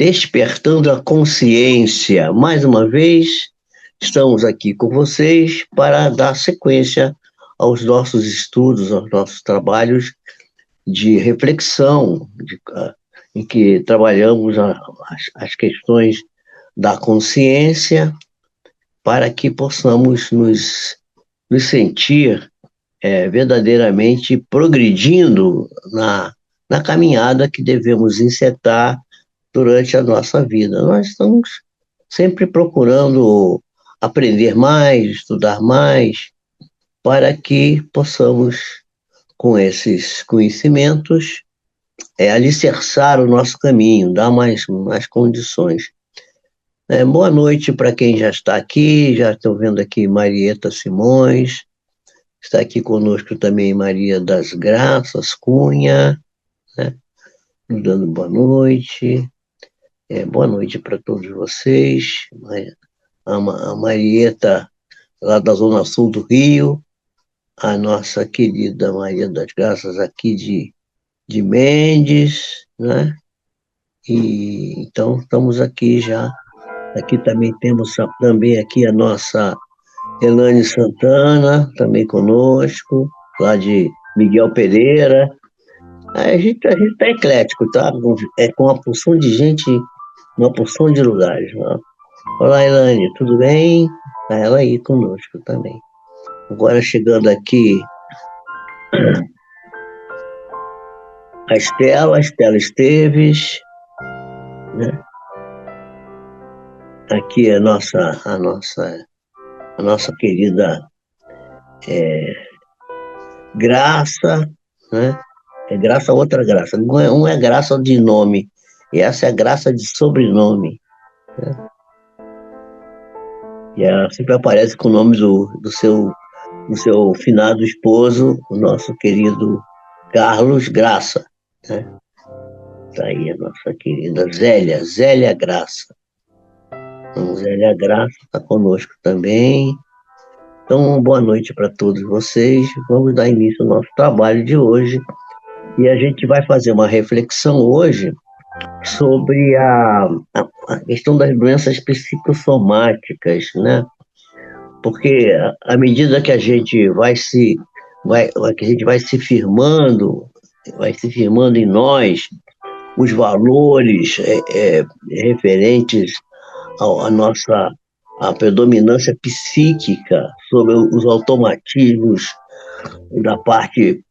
Despertando a Consciência. Mais uma vez, estamos aqui com vocês para dar sequência aos nossos estudos, aos nossos trabalhos de reflexão, em que trabalhamos as questões da consciência para que possamos nos sentir verdadeiramente progredindo na caminhada que devemos encetar durante a nossa vida. Nós estamos sempre procurando aprender mais, estudar mais, para que possamos, com esses conhecimentos, alicerçar o nosso caminho, dar mais condições. Boa noite para quem já está aqui, já estou vendo aqui Marieta Simões, está aqui conosco também Maria das Graças Cunha, né? Nos dando boa noite. Boa noite para todos vocês. A Marieta, lá da Zona Sul do Rio, a nossa querida Maria das Graças aqui de Mendes, né? E então estamos aqui já. Aqui também temos aqui a nossa Elane Santana, também conosco, lá de Miguel Pereira. A gente está eclético, tá? Com uma porção de gente, uma porção de lugares. Né? Olá, Elane, tudo bem? Está ela aí conosco também. Agora chegando aqui a Estela Esteves, né? Aqui a nossa querida Graça, né? É Graça, outra Graça. Uma é Graça de nome, e essa é Graça de sobrenome. Né? E ela sempre aparece com o nome do seu finado esposo, o nosso querido Carlos Graça. Né? Tá aí a nossa querida Zélia Graça. Então, Zélia Graça está conosco também. Então, boa noite para todos vocês. Vamos dar início ao nosso trabalho de hoje. E a gente vai fazer uma reflexão hoje sobre a questão das doenças psicossomáticas, né? Porque à medida que a gente vai se firmando, vai se firmando em nós os valores referentes à predominância psíquica sobre os automatismos da parte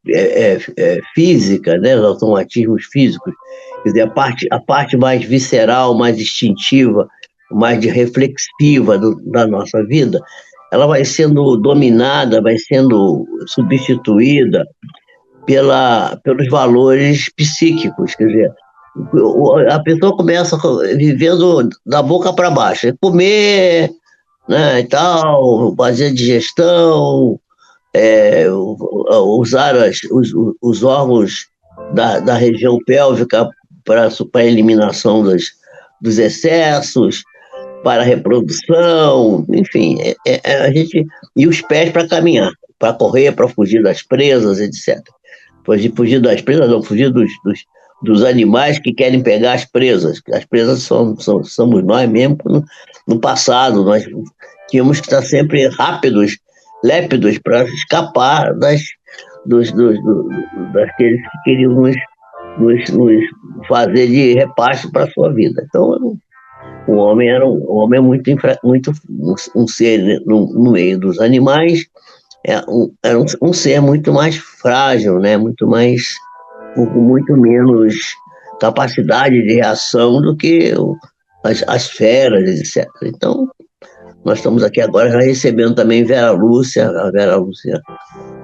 física, né, os automatismos físicos, quer dizer, a parte mais visceral, mais instintiva, mais reflexiva da nossa vida, ela vai sendo dominada, vai sendo substituída pelos valores psíquicos, quer dizer, a pessoa começa vivendo da boca para baixo, comer, né, e tal, fazer digestão, usar os órgãos da região pélvica para a eliminação dos excessos, para a reprodução, enfim, a gente, e os pés para caminhar, para correr, para fugir das presas, etc. Fugir das presas, não, fugir dos animais que querem pegar as presas. As presas somos nós mesmos no passado, nós tínhamos que estar sempre rápidos, lépidos, para escapar daqueles que queriam nos fazer de repasse para a sua vida. Então, o homem é muito um ser no meio dos animais, era um ser muito mais frágil, né? Com muito menos capacidade de reação do que as feras, etc. Então, nós estamos aqui agora já recebendo também a Vera Lúcia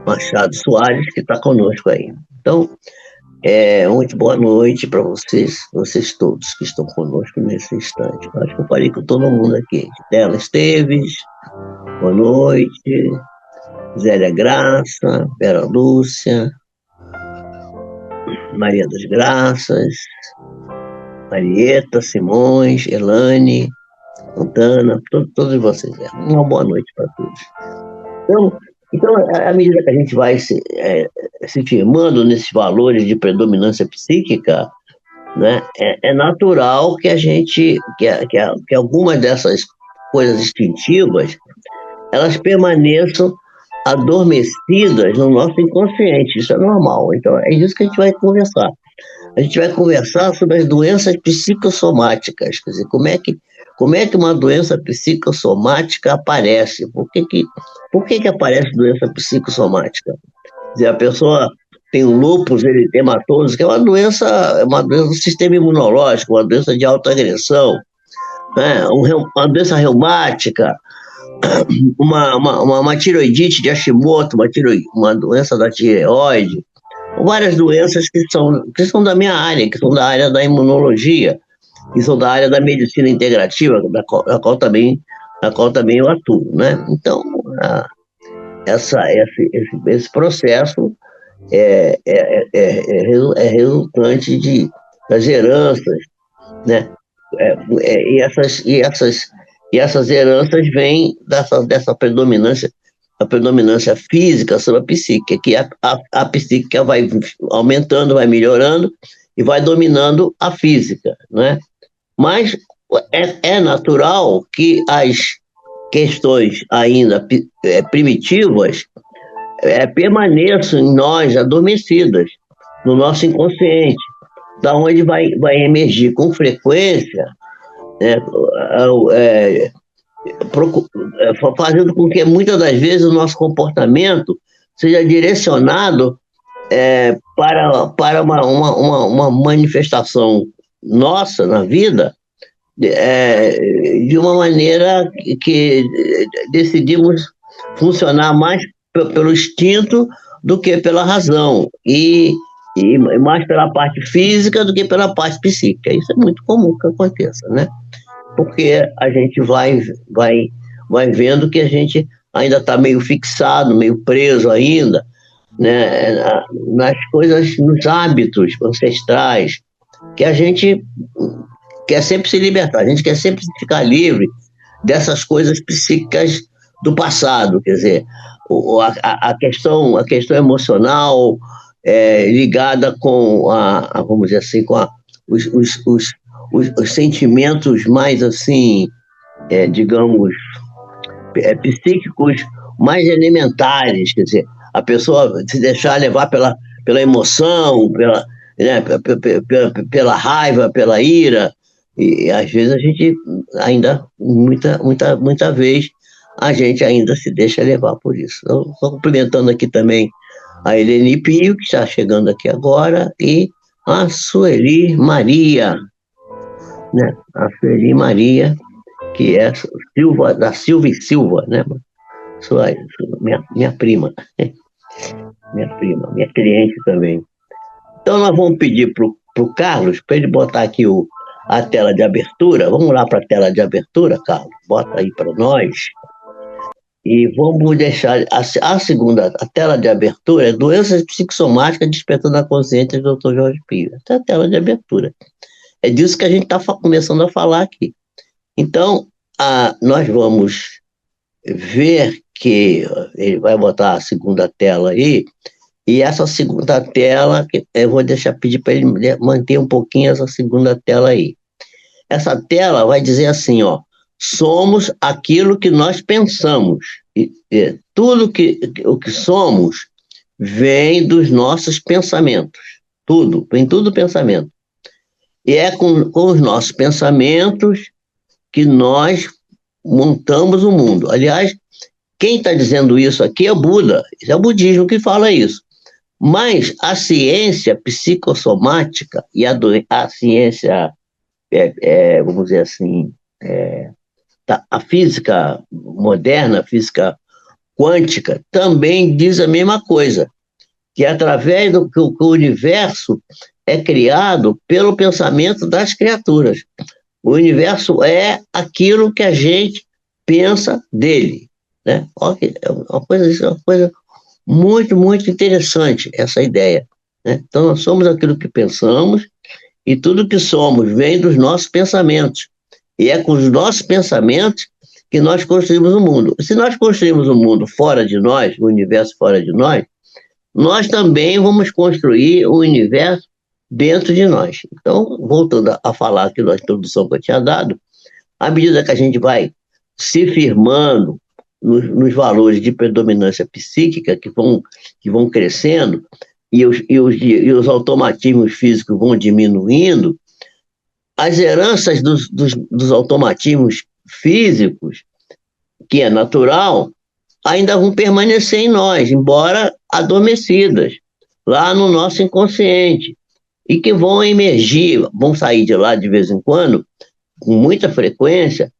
Machado Soares, que está conosco aí. Então, muito boa noite para vocês todos que estão conosco nesse instante. Acho que eu falei com todo mundo aqui. Estela Esteves, boa noite. Zélia Graça, Vera Lúcia, Maria das Graças, Marieta Simões, Elane, Santana, todos vocês. Uma boa noite para todos. Então, à medida que a gente vai se firmando nesses valores de predominância psíquica, né? É natural que a gente, que algumas dessas coisas instintivas, elas permaneçam adormecidas no nosso inconsciente. Isso é normal. Então, é isso que a gente vai conversar. A gente vai conversar sobre as doenças psicossomáticas, quer dizer, como é que uma doença psicossomática aparece? Por que aparece doença psicossomática? Quer dizer, a pessoa tem o lúpus eritematoso, que é uma doença do sistema imunológico, uma doença de alta agressão, né? Uma doença reumática, uma tiroidite de Hashimoto, uma doença da tireoide, várias doenças que são da minha área, que são da área da imunologia, que são da área da medicina integrativa, da qual também eu atuo, né? Então, esse processo é resultante das heranças, né? E essas heranças vêm dessa predominância, a predominância física sobre a psíquica, que a psíquica vai aumentando, vai melhorando e vai dominando a física, né? Mas é natural que as questões ainda primitivas permaneçam em nós adormecidas, no nosso inconsciente, da onde vai emergir com frequência, né, é, fazendo com que muitas das vezes o nosso comportamento seja direcionado para uma manifestação nossa na vida, de uma maneira que decidimos funcionar mais pelo instinto do que pela razão, e mais pela parte física do que pela parte psíquica. Isso é muito comum que aconteça, né? Porque a gente vai vendo que a gente ainda está meio fixado, meio preso ainda, né, nas coisas, nos hábitos ancestrais, que a gente quer sempre se libertar, a gente quer sempre ficar livre dessas coisas psíquicas do passado, quer dizer, a questão emocional ligada com vamos dizer assim, com os, os, os, os sentimentos mais assim, digamos, psíquicos mais elementares, quer dizer, a pessoa se deixar levar pela emoção, né, pela raiva, pela ira, e às vezes a gente ainda, muita vez, a gente ainda se deixa levar por isso. Então, estou cumprimentando aqui também a Eleni Pio, que está chegando aqui agora, e a Sueli Maria, né? A Sueli Maria, que é da Silva e Silva, né? Minha prima, minha cliente também. Então nós vamos pedir para o Carlos, para ele botar aqui a tela de abertura. Vamos lá para a tela de abertura, Carlos. Bota aí para nós. E vamos deixar a segunda, a tela de abertura, é doenças psicossomáticas despertando a consciência do Dr. Jorge Pio. Essa é a tela de abertura. É disso que a gente está começando a falar aqui. Então, nós vamos ver que ele vai botar a segunda tela aí, e essa segunda tela, eu vou pedir para ele manter um pouquinho essa segunda tela aí. Essa tela vai dizer assim, ó, somos aquilo que nós pensamos. Tudo o que somos vem dos nossos pensamentos. Vem tudo do pensamento. E é com os nossos pensamentos que nós montamos o mundo. Aliás, quem está dizendo isso aqui é Buda, é o budismo que fala isso. Mas a ciência psicossomática e a ciência, vamos dizer assim, a física moderna, a física quântica, também diz a mesma coisa, que é através do que o universo é criado pelo pensamento das criaturas. O universo é aquilo que a gente pensa dele, né? É uma coisa muito, muito interessante, essa ideia, né? Então, nós somos aquilo que pensamos, e tudo que somos vem dos nossos pensamentos. E é com os nossos pensamentos que nós construímos o mundo. Se nós construímos o mundo fora de nós, o universo fora de nós, nós também vamos construir o universo dentro de nós. Então, voltando a falar aquilo na introdução que eu tinha dado, à medida que a gente vai se firmando nos valores de predominância psíquica que vão crescendo e os automatismos físicos vão diminuindo, as heranças dos automatismos físicos, que é natural, ainda vão permanecer em nós, embora adormecidas, lá no nosso inconsciente, e que vão emergir, vão sair de lá de vez em quando, com muita frequência,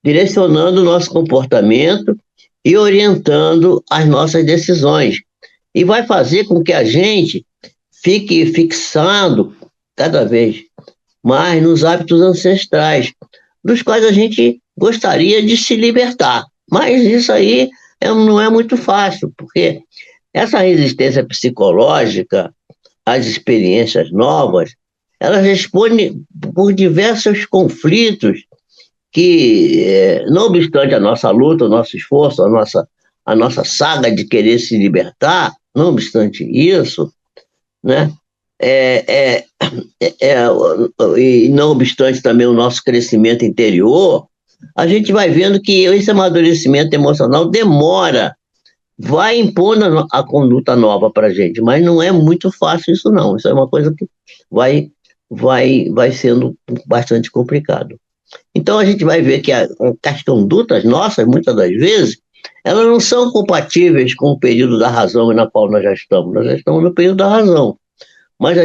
direcionando o nosso comportamento e orientando as nossas decisões. E vai fazer com que a gente fique fixado cada vez mais nos hábitos ancestrais, dos quais a gente gostaria de se libertar. Mas isso aí não é muito fácil, porque essa resistência psicológica às experiências novas, ela responde por diversos conflitos que, não obstante a nossa luta, o nosso esforço, a nossa saga de querer se libertar, não obstante isso, né, é, é, e não obstante também o nosso crescimento interior, a gente vai vendo que esse amadurecimento emocional demora, vai impondo a conduta nova para a gente, mas não é muito fácil isso não, isso é uma coisa que vai sendo bastante complicado. Então a gente vai ver que as condutas nossas, muitas das vezes, elas não são compatíveis com o período da razão na qual nós já estamos no período da razão, mas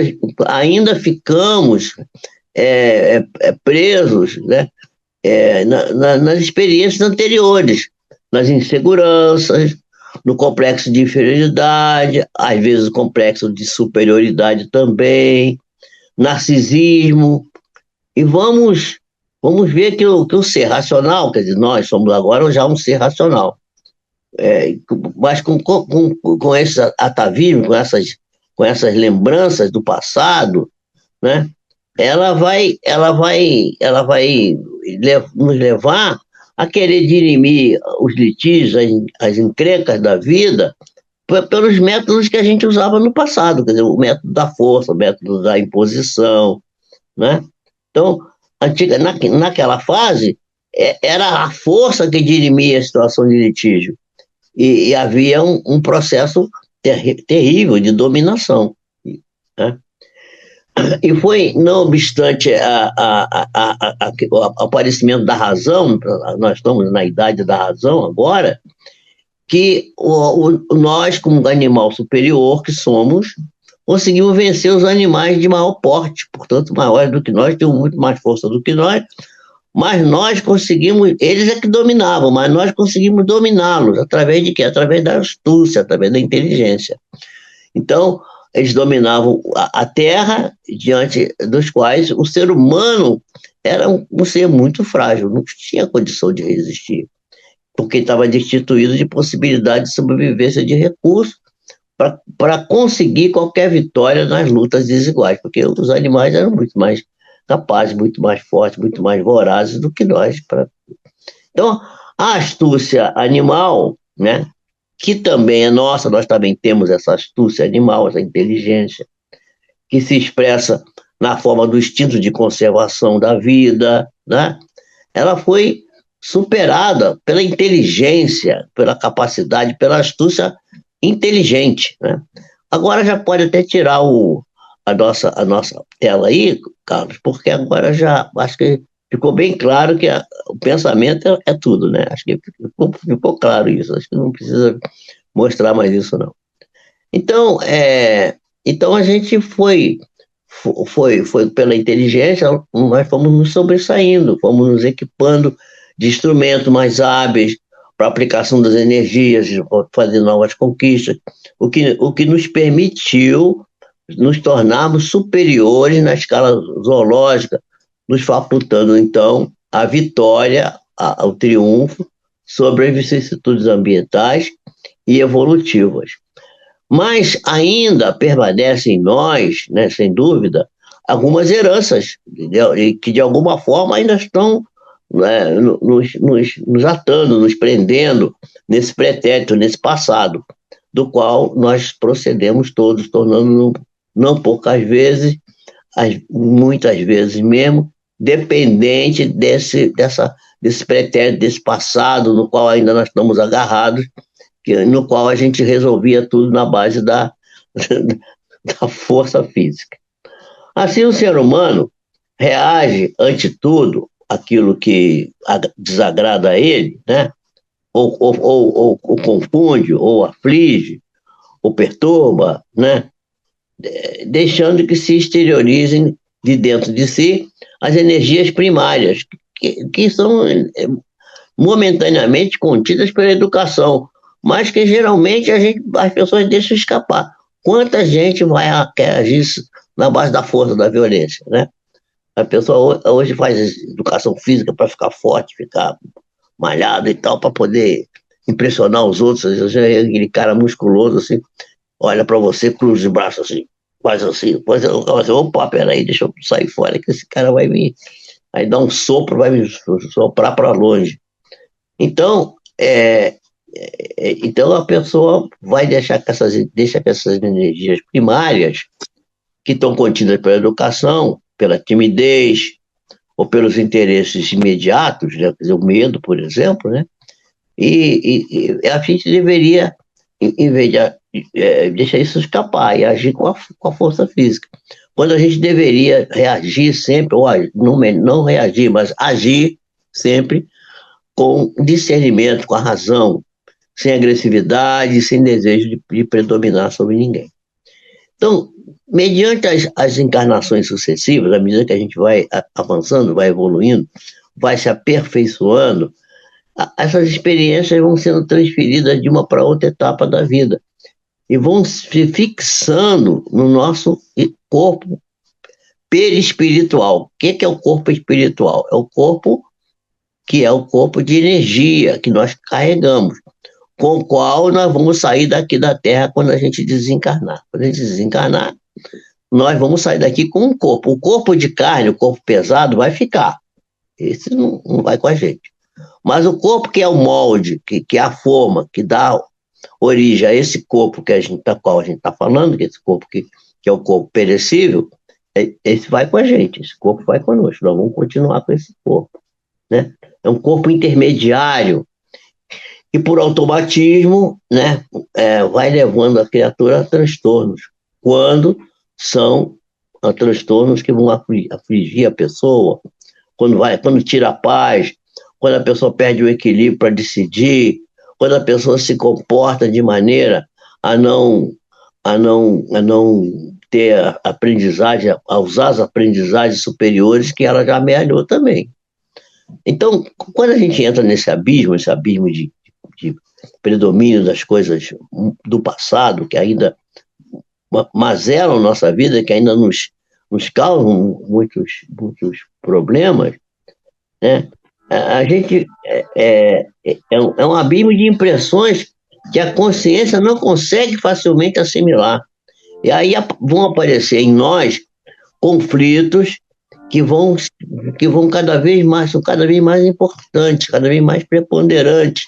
ainda ficamos presos, né, nas experiências anteriores, nas inseguranças, no complexo de inferioridade, às vezes o complexo de superioridade também, narcisismo, e vamos ver que o ser racional, quer dizer, nós somos agora já um ser racional, mas com esses atavismos, com essas lembranças do passado, né, ela vai nos levar a querer dirimir os litígios, as encrencas da vida, pelos métodos que a gente usava no passado, quer dizer, o método da força, o método da imposição, né? Então, naquela fase, era a força que dirimia a situação de litígio, e havia um processo terrível de dominação, né? E foi, não obstante o aparecimento da razão, nós estamos na idade da razão agora, que nós, como animal superior que somos, conseguimos vencer os animais de maior porte, portanto, maiores do que nós, têm muito mais força do que nós, mas nós conseguimos, eles é que dominavam, mas nós conseguimos dominá-los, através de quê? Através da astúcia, através da inteligência. Então, eles dominavam a Terra, diante dos quais o ser humano era um ser muito frágil, não tinha condição de resistir, porque estava destituído de possibilidade de sobrevivência de recursos para conseguir qualquer vitória nas lutas desiguais, porque os animais eram muito mais capazes, muito mais fortes, muito mais vorazes do que nós. Então, a astúcia animal, né, que também é nossa, nós também temos essa astúcia animal, essa inteligência, que se expressa na forma do instinto de conservação da vida, né? Ela foi superada pela inteligência, pela capacidade, pela astúcia inteligente, né? Agora já pode até tirar a nossa tela aí, Carlos, porque agora já acho que ficou bem claro que o pensamento é tudo, né? Acho que ficou claro isso, acho que não precisa mostrar mais isso, não. Então a gente foi pela inteligência, nós fomos nos sobressaindo, fomos nos equipando de instrumentos mais hábeis para aplicação das energias, fazer novas conquistas, o que nos permitiu nos tornarmos superiores na escala zoológica, nos facultando, então, a vitória, o triunfo sobre as vicissitudes ambientais e evolutivas. Mas ainda permanecem em nós, né, sem dúvida, algumas heranças, que de alguma forma ainda estão, né, nos atando, nos prendendo nesse pretérito, nesse passado, do qual nós procedemos todos, tornando-nos, não poucas vezes, muitas vezes mesmo, dependente desse pretérito, desse passado no qual ainda nós estamos agarrados, no qual a gente resolvia tudo na base da força física. Assim, o ser humano reage, ante tudo, aquilo que desagrada a ele, né? Ou confunde, ou aflige, ou perturba, né? Deixando que se exteriorizem de dentro de si as energias primárias, que são momentaneamente contidas pela educação, mas que geralmente as pessoas deixam escapar. Quanta gente quer agir na base da força, da violência, né? A pessoa hoje faz educação física para ficar forte, ficar malhado e tal, para poder impressionar os outros. Aquele cara musculoso, assim, olha para você, cruza os braços assim, faz assim, depois eu falo assim, opa, peraí, deixa eu sair fora que esse cara vai vir, aí dá um sopro, vai me soprar para longe. Então, então a pessoa vai deixa que essas energias primárias, que estão contidas pela educação, pela timidez, ou pelos interesses imediatos, né? Quer dizer, o medo, por exemplo, né? E a gente deveria, em vez de deixar isso escapar e agir com a força física. Quando a gente deveria reagir sempre, ou não reagir, mas agir sempre com discernimento, com a razão, sem agressividade, sem desejo de predominar sobre ninguém. Então, mediante as encarnações sucessivas, à medida que a gente vai avançando, vai evoluindo, vai se aperfeiçoando, essas experiências vão sendo transferidas de uma para outra etapa da vida e vão se fixando no nosso corpo perispiritual. O que é o corpo espiritual? É o corpo que é o corpo de energia que nós carregamos, com o qual nós vamos sair daqui da Terra quando a gente desencarnar. Quando a gente desencarnar, nós vamos sair daqui com um corpo. O corpo de carne, o corpo pesado, vai ficar. Esse não vai com a gente. Mas o corpo que é o molde, que é a forma, que dá origem a esse corpo qual a gente está falando, que esse corpo que é o corpo perecível, esse vai com a gente, esse corpo vai conosco, nós vamos continuar com esse corpo, né? É um corpo intermediário que por automatismo, né, vai levando a criatura a transtornos, quando são transtornos que vão afligir a pessoa, quando tira a paz, quando a pessoa perde o equilíbrio para decidir, quando a pessoa se comporta de maneira a não ter a aprendizagem, a usar as aprendizagens superiores que ela já amealhou também. Então, quando a gente entra nesse abismo de predomínio das coisas do passado, que ainda mazelam nossa vida, que ainda nos causam muitos problemas, né? A gente é um abismo de impressões que a consciência não consegue facilmente assimilar. E aí vão aparecer em nós conflitos que vão são cada vez mais importantes, cada vez mais preponderantes,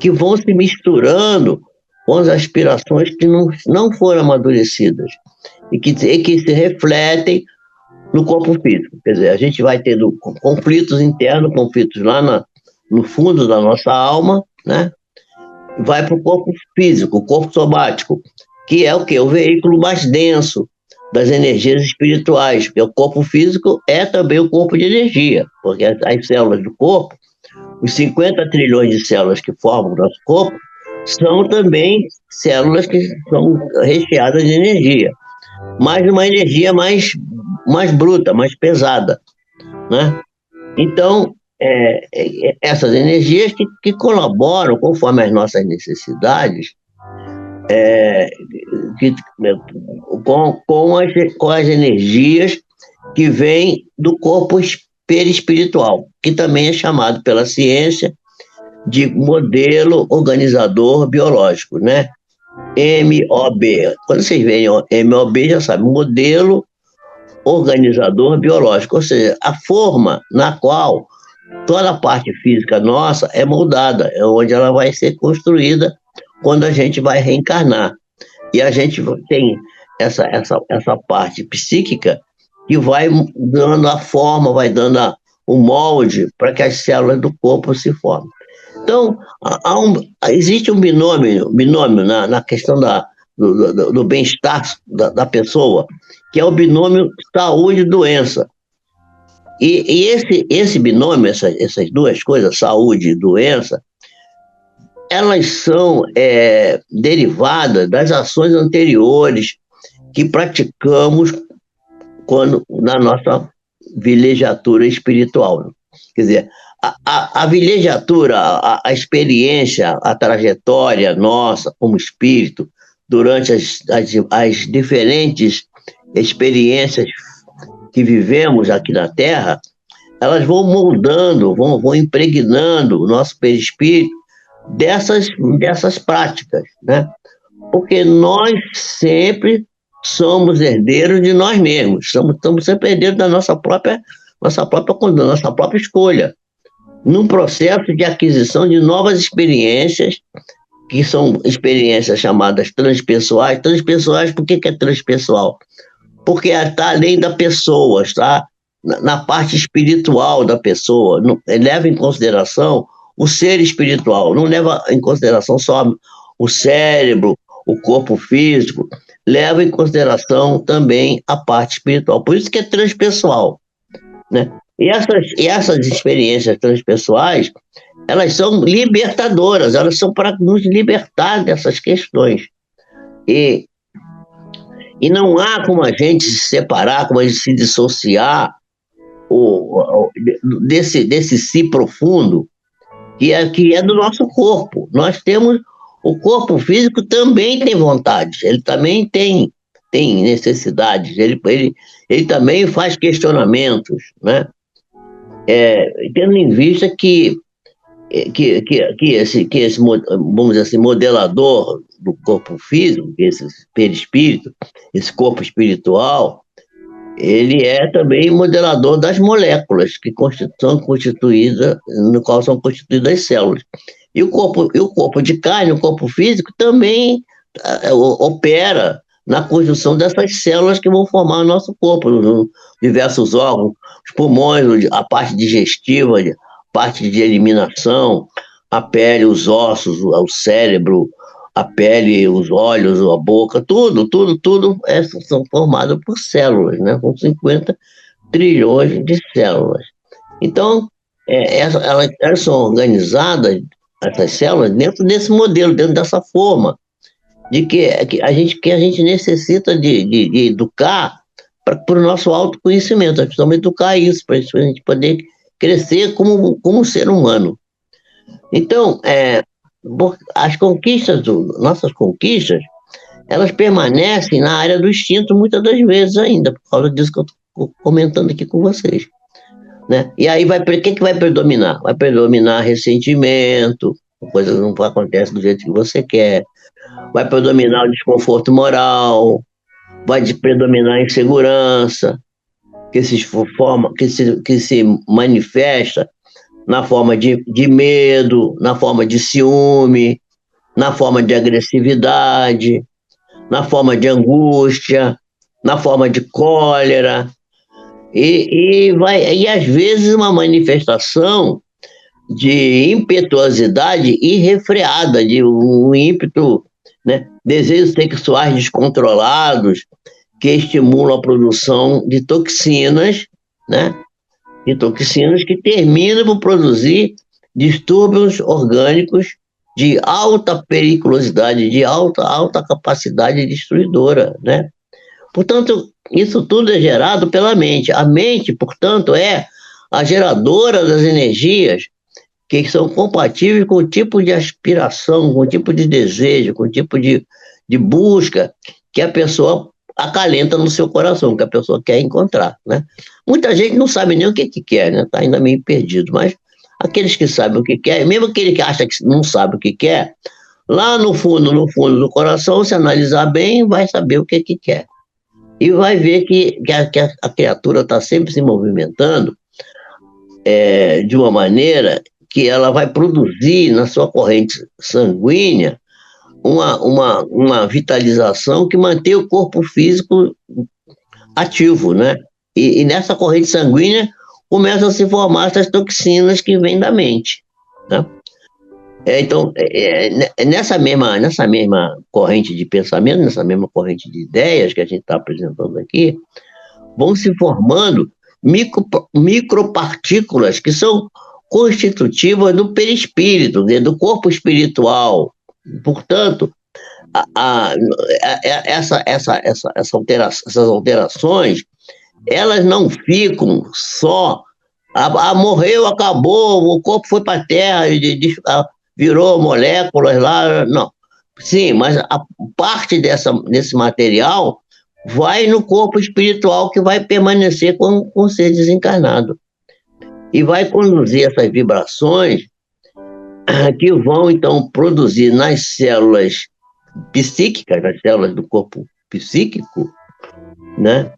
que vão se misturando com as aspirações que não foram amadurecidas e que se refletem no corpo físico. Quer dizer, a gente vai tendo conflitos internos, conflitos lá no fundo da nossa alma, né? Vai para o corpo físico, o corpo somático, que é o quê? O veículo mais denso das energias espirituais, porque o corpo físico é também o corpo de energia, porque as células do corpo, os 50 trilhões de células que formam o nosso corpo, são também células que são recheadas de energia, mas uma energia mais bruta, mais pesada, né? Então, essas energias que colaboram conforme as nossas necessidades, com as energias que vêm do corpo perispiritual, que também é chamado pela ciência de modelo organizador biológico, né? MOB. Quando vocês veem MOB, já sabem, modelo organizador biológico, ou seja, a forma na qual toda a parte física nossa é moldada, é onde ela vai ser construída quando a gente vai reencarnar. E a gente tem essa parte psíquica que vai dando a forma, vai dando o molde para que as células do corpo se formem. Então, existe um binômio na questão do bem-estar da pessoa, que é o binômio saúde-doença. E esse binômio, essas duas coisas, saúde e doença, elas são derivadas das ações anteriores que praticamos na nossa vilegiatura espiritual. Quer dizer, a vilegiatura, a experiência, a trajetória nossa como espírito, durante as diferentes experiências que vivemos aqui na Terra, elas vão moldando, vão impregnando o nosso perispírito dessas práticas, né? Porque nós sempre somos herdeiros de nós mesmos, estamos sempre herdeiros da nossa própria escolha, num processo de aquisição de novas experiências, que são experiências chamadas transpessoais. Transpessoais, por que é transpessoal? Porque está além da pessoa, está na parte espiritual da pessoa, leva em consideração o ser espiritual, não leva em consideração só o cérebro, o corpo físico, leva em consideração também a parte espiritual. Por isso que é transpessoal, né? E essas experiências transpessoais, elas são libertadoras, elas são para nos libertar dessas questões. E não há como a gente se separar, como a gente se dissociar desse si profundo, que é do nosso corpo. Nós temos, o corpo físico também tem vontades, ele também tem necessidades, ele também faz questionamentos, né? Tendo em vista que esse, vamos dizer assim, modelador do corpo físico, esse perispírito, esse corpo espiritual, ele é também modelador das moléculas que são constituídas, no qual são constituídas as células. E o corpo de carne, o corpo físico, também opera na construção dessas células que vão formar o nosso corpo, nos diversos órgãos, os pulmões, a parte digestiva, a parte de eliminação, a pele, os ossos, o cérebro, a pele, os olhos, a boca, tudo são formados por células, né? Com 50 trilhões de células. Então, elas são organizadas, essas células, dentro desse modelo, dentro dessa forma, de que a gente necessita de educar para o nosso autoconhecimento. Nós precisamos educar isso, para a gente poder crescer como ser humano. Então, nossas conquistas, elas permanecem na área do instinto muitas das vezes ainda, por causa disso que eu estou comentando aqui com vocês, né? E aí o que vai predominar? Vai predominar ressentimento, a coisa não acontece do jeito que você quer, vai predominar o desconforto moral, vai predominar a insegurança, que se manifesta na forma de medo, na forma de ciúme, na forma de agressividade, na forma de angústia, na forma de cólera, e às vezes uma manifestação de impetuosidade irrefreada, de um ímpeto, né? Desejos sexuais descontrolados que estimulam a produção de toxinas, né? De toxinas que terminam por produzir distúrbios orgânicos de alta periculosidade, de alta capacidade destruidora, né? Portanto, isso tudo é gerado pela mente. A mente, portanto, é a geradora das energias que são compatíveis com o tipo de aspiração, com o tipo de desejo, com o tipo de busca que a pessoa acalenta no seu coração, que a pessoa quer encontrar, né? Muita gente não sabe nem o que quer, né? Está ainda meio perdido, mas aqueles que sabem o que quer, mesmo aquele que acha que não sabe o que quer, lá no fundo do coração, se analisar bem, vai saber o que quer. E vai ver que a criatura está sempre se movimentando de uma maneira que ela vai produzir na sua corrente sanguínea uma vitalização que mantém o corpo físico ativo, né? E nessa corrente sanguínea começam a se formar essas toxinas que vêm da mente, né? Então, nessa mesma corrente de pensamento, nessa mesma corrente de ideias que a gente está apresentando aqui, vão se formando micropartículas que são constitutivas do perispírito, né, do corpo espiritual. Portanto, essas alterações, elas não ficam só, morreu, acabou, o corpo foi para a Terra, virou moléculas lá, não. Sim, mas a parte desse material vai no corpo espiritual que vai permanecer com o ser desencarnado. E vai conduzir essas vibrações que vão, então, produzir nas células psíquicas, nas células do corpo psíquico, né?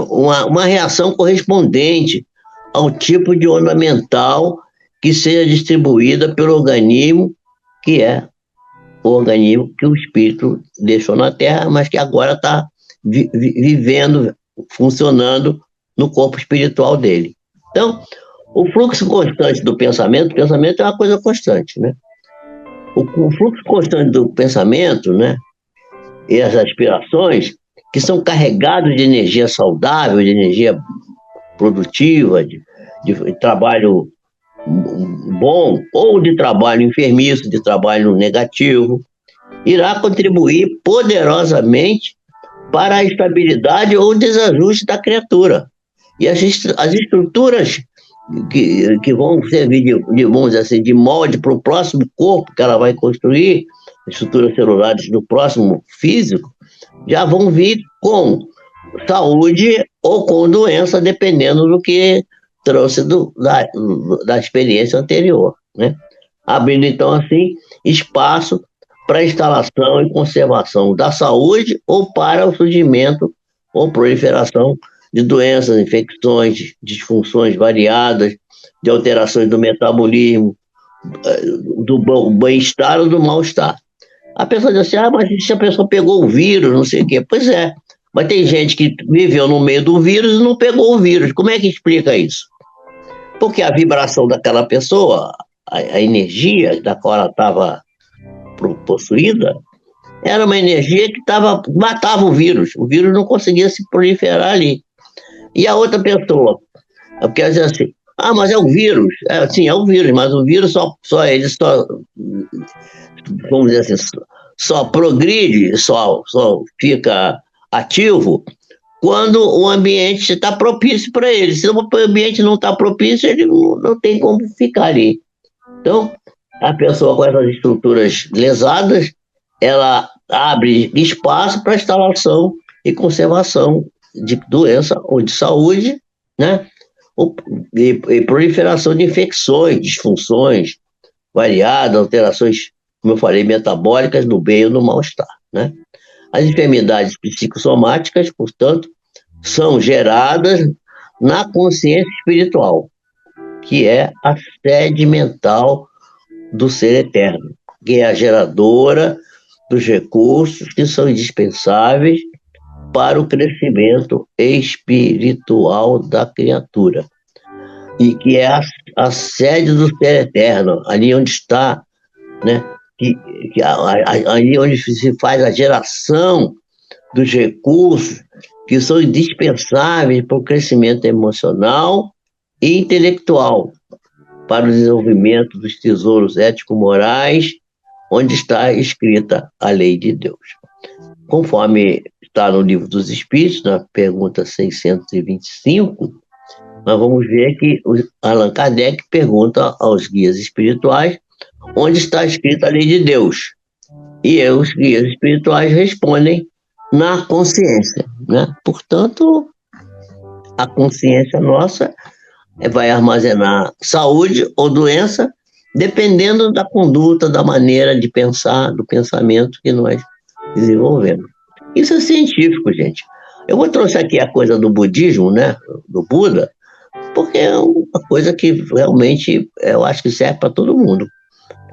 Uma reação correspondente ao tipo de onda mental que seja distribuída pelo organismo, que é o organismo que o espírito deixou na Terra, mas que agora está vivendo, funcionando no corpo espiritual dele. Então, o fluxo constante do pensamento, o pensamento é uma coisa constante, né? O fluxo constante do pensamento, né, e as aspirações, que são carregados de energia saudável, de energia produtiva, de trabalho bom, ou de trabalho enfermiço, de trabalho negativo, irá contribuir poderosamente para a estabilidade ou desajuste da criatura. E as estruturas que vão servir vamos dizer assim, de molde para o próximo corpo que ela vai construir, estruturas celulares do próximo físico, já vão vir com saúde ou com doença, dependendo do que trouxe da experiência anterior, né? Abrindo, então, assim, espaço para a instalação e conservação da saúde ou para o surgimento ou proliferação de doenças, infecções, disfunções variadas, de alterações do metabolismo, do bem-estar ou do mal-estar. A pessoa diz assim, mas se a pessoa pegou o vírus, não sei o quê. Pois é, mas tem gente que viveu no meio do vírus e não pegou o vírus. Como é que explica isso? Porque a vibração daquela pessoa, a energia da qual ela estava possuída, era uma energia que matava o vírus não conseguia se proliferar ali. E a outra pessoa, porque ela diz assim, mas é o vírus. Sim, é o vírus, mas o vírus ele vamos dizer assim, só progride, só fica ativo quando o ambiente está propício para ele. Se o ambiente não está propício, ele não tem como ficar ali. Então, a pessoa com essas estruturas lesadas, ela abre espaço para instalação e conservação de doença ou de saúde, né? E proliferação de infecções, disfunções variadas, alterações, como eu falei, metabólicas do bem ou do mal-estar, né? As enfermidades psicossomáticas, portanto, são geradas na consciência espiritual, que é a sede mental do ser eterno, que é a geradora dos recursos que são indispensáveis para o crescimento espiritual da criatura. E que é a sede do ser eterno, ali onde está, né? Ali onde se faz a geração dos recursos que são indispensáveis para o crescimento emocional e intelectual, para o desenvolvimento dos tesouros ético-morais, onde está escrita a lei de Deus. Conforme está no Livro dos Espíritos, na pergunta 625, nós vamos ver que Allan Kardec pergunta aos guias espirituais onde está escrita a lei de Deus. E os guias espirituais respondem na consciência, né? Portanto, a consciência nossa vai armazenar saúde ou doença, dependendo da conduta, da maneira de pensar, do pensamento que nós desenvolvemos. Isso é científico, gente. Eu vou trouxe aqui a coisa do budismo, né? Do Buda, porque é uma coisa que realmente eu acho que serve para todo mundo.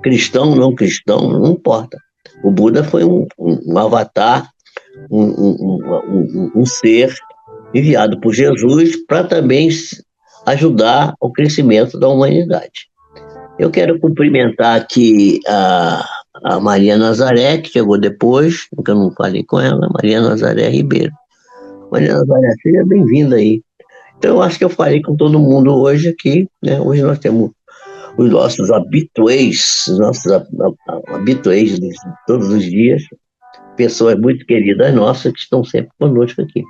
Cristão, não cristão, não importa. O Buda foi um avatar um ser enviado por Jesus para também ajudar o crescimento da humanidade. Eu quero cumprimentar aqui a Maria Nazaré, que chegou depois, porque eu não falei com ela, Maria Nazaré Ribeiro. Maria Nazaré, seja bem-vinda aí. Então, eu acho que eu falei com todo mundo hoje aqui, né? Hoje nós temos os nossos habituês, de todos os dias, pessoas muito queridas nossas que estão sempre conosco aqui.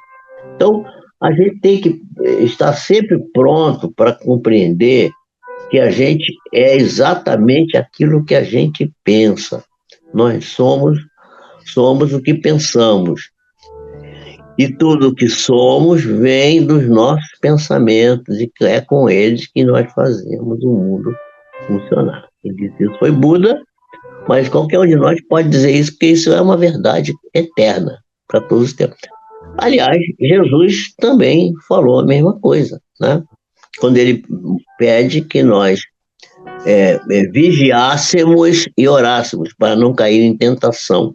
Então, a gente tem que estar sempre pronto para compreender que a gente é exatamente aquilo que a gente pensa. Nós somos o que pensamos. E tudo o que somos vem dos nossos pensamentos, e é com eles que nós fazemos o mundo funcionar. Quem disse isso foi Buda, mas qualquer um de nós pode dizer isso, porque isso é uma verdade eterna para todos os tempos. Aliás, Jesus também falou a mesma coisa, né? Quando ele pede que nós vigiássemos e orássemos para não cair em tentação.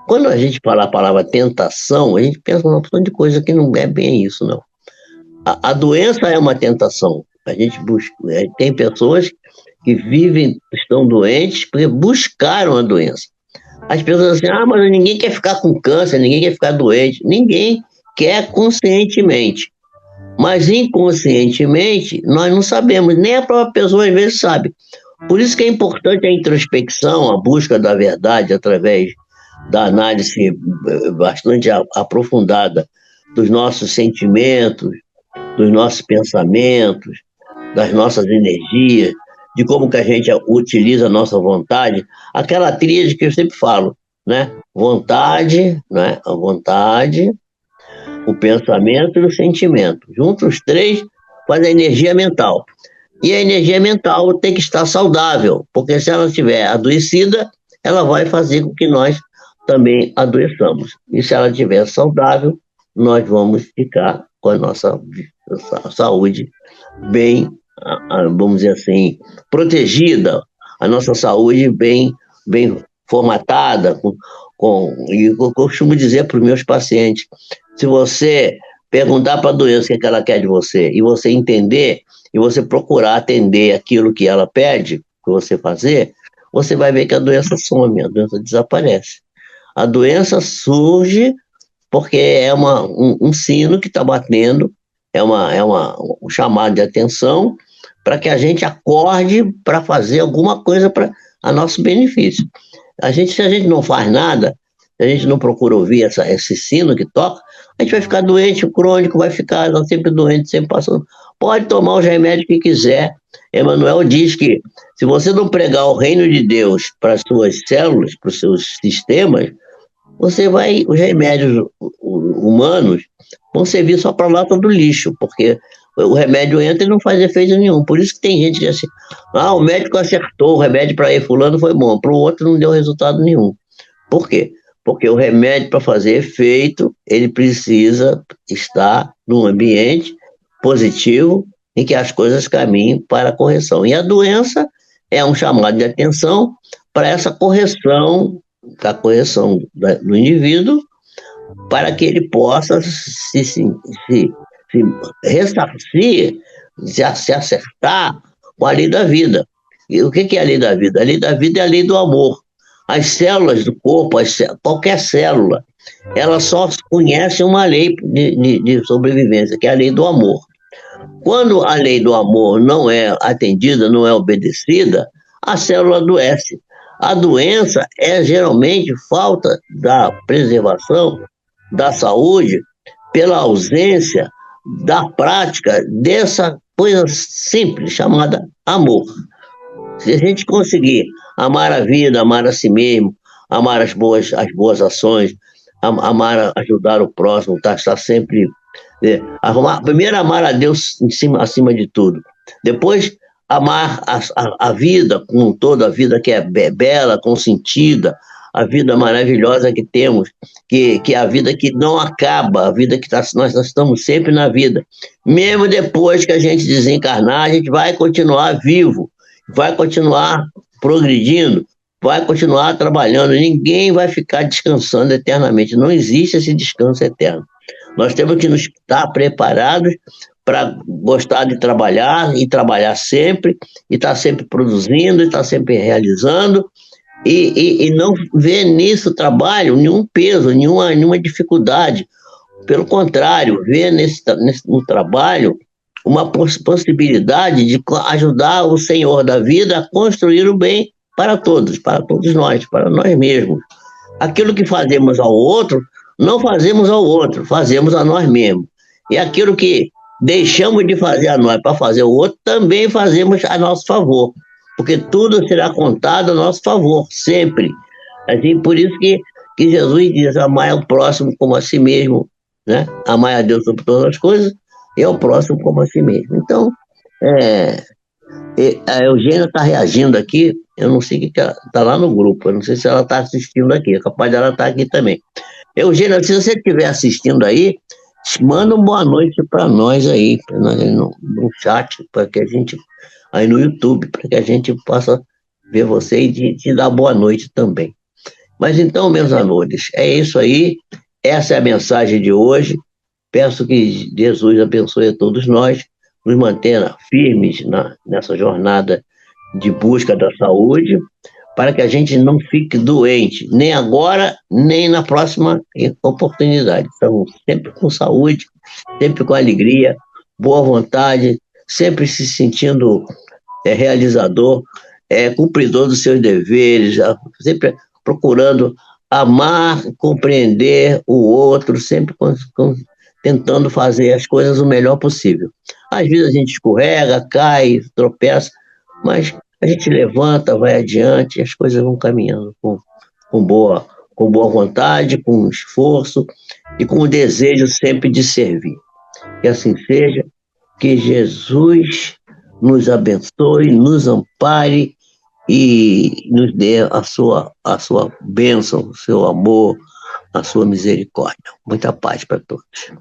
Quando a gente fala a palavra tentação, a gente pensa numa opção de coisa que não é bem isso, não. A doença é uma tentação. A gente tem pessoas que estão doentes porque buscaram a doença. As pessoas dizem assim, mas ninguém quer ficar com câncer, ninguém quer ficar doente. Ninguém quer conscientemente. Mas inconscientemente, nós não sabemos, nem a própria pessoa às vezes sabe. Por isso que é importante a introspecção, a busca da verdade através da análise bastante aprofundada dos nossos sentimentos, dos nossos pensamentos, das nossas energias, de como que a gente utiliza a nossa vontade, aquela tríade que eu sempre falo, né? Vontade, né? A vontade, o pensamento e o sentimento. Juntos os três faz a energia mental. E a energia mental tem que estar saudável, porque se ela estiver adoecida, ela vai fazer com que nós também adoeçamos. E se ela estiver saudável, nós vamos ficar com a nossa saúde bem, vamos dizer assim, protegida, a nossa saúde bem formatada. E eu costumo dizer para os meus pacientes, se você perguntar para a doença o que ela quer de você, e você entender, e você procurar atender aquilo que ela pede para você fazer, você vai ver que a doença some, a doença desaparece. A doença surge porque é um sino que está batendo, um chamado de atenção para que a gente acorde para fazer alguma coisa para a nosso benefício. Se a gente não faz nada, se a gente não procura ouvir esse sino que toca, a gente vai ficar doente, o crônico vai ficar sempre doente, sempre passando. Pode tomar os remédios que quiser. Emmanuel diz que se você não pregar o reino de Deus para as suas células, para os seus sistemas, os remédios humanos vão servir só para a lata do lixo, porque o remédio entra e não faz efeito nenhum. Por isso que tem gente que diz assim, o médico acertou, o remédio para fulano foi bom, para o outro não deu resultado nenhum. Por quê? Porque o remédio, para fazer efeito, ele precisa estar num ambiente positivo em que as coisas caminhem para a correção. E a doença é um chamado de atenção para essa correção, a correção do indivíduo, para que ele possa se ressarcir, se acertar com a lei da vida. E o que é a lei da vida? A lei da vida é a lei do amor. As células do corpo, qualquer célula, ela só conhece uma lei de sobrevivência, que é a lei do amor. Quando a lei do amor não é atendida, não é obedecida, a célula adoece. A doença é geralmente falta da preservação da saúde pela ausência da prática dessa coisa simples chamada amor. Se a gente conseguir amar a vida, amar a si mesmo, amar as boas ações, ajudar o próximo, estar sempre... Primeiro amar a Deus acima de tudo. Depois amar a vida, com toda a vida que é bela, consentida, a vida maravilhosa que temos, que é a vida que não acaba, a vida que nós estamos sempre na vida. Mesmo depois que a gente desencarnar, a gente vai continuar vivo, vai continuar progredindo, vai continuar trabalhando, ninguém vai ficar descansando eternamente, não existe esse descanso eterno. Nós temos que nos estar preparados para gostar de trabalhar e trabalhar sempre, e estar sempre produzindo, e estar sempre realizando, e não ver nisso trabalho nenhum peso, nenhuma dificuldade. Pelo contrário, ver no trabalho uma possibilidade de ajudar o Senhor da vida a construir o bem para todos nós, para nós mesmos. Aquilo que fazemos ao outro, não fazemos ao outro, fazemos a nós mesmos. E aquilo que deixamos de fazer a nós para fazer ao outro, também fazemos a nosso favor. Porque tudo será contado a nosso favor, sempre. Assim, por isso que Jesus diz: amar ao próximo como a si mesmo, né? Amar a Deus sobre todas as coisas e ao próximo como a si mesmo. Então, a Eugênia está reagindo aqui, eu não sei o que ela está lá no grupo, eu não sei se ela está assistindo aqui, é capaz dela estar aqui também. Eugênia, se você estiver assistindo aí, manda uma boa noite para nós aí, no chat, para que a gente, aí no YouTube, para que a gente possa ver você e te dar boa noite também. Mas então, meus amores, é isso aí, essa é a mensagem de hoje. Peço que Jesus abençoe a todos nós, nos mantenha firmes nessa jornada de busca da saúde, para que a gente não fique doente, nem agora, nem na próxima oportunidade. Estamos sempre com saúde, sempre com alegria, boa vontade, sempre se sentindo realizador, cumpridor dos seus deveres, sempre procurando amar, compreender o outro, sempre tentando fazer as coisas o melhor possível. Às vezes a gente escorrega, cai, tropeça, mas a gente levanta, vai adiante, e as coisas vão caminhando com boa vontade, com esforço e com o desejo sempre de servir. Que assim seja, que Jesus nos abençoe, nos ampare e nos dê a sua bênção, o seu amor, a sua misericórdia. Muita paz para todos.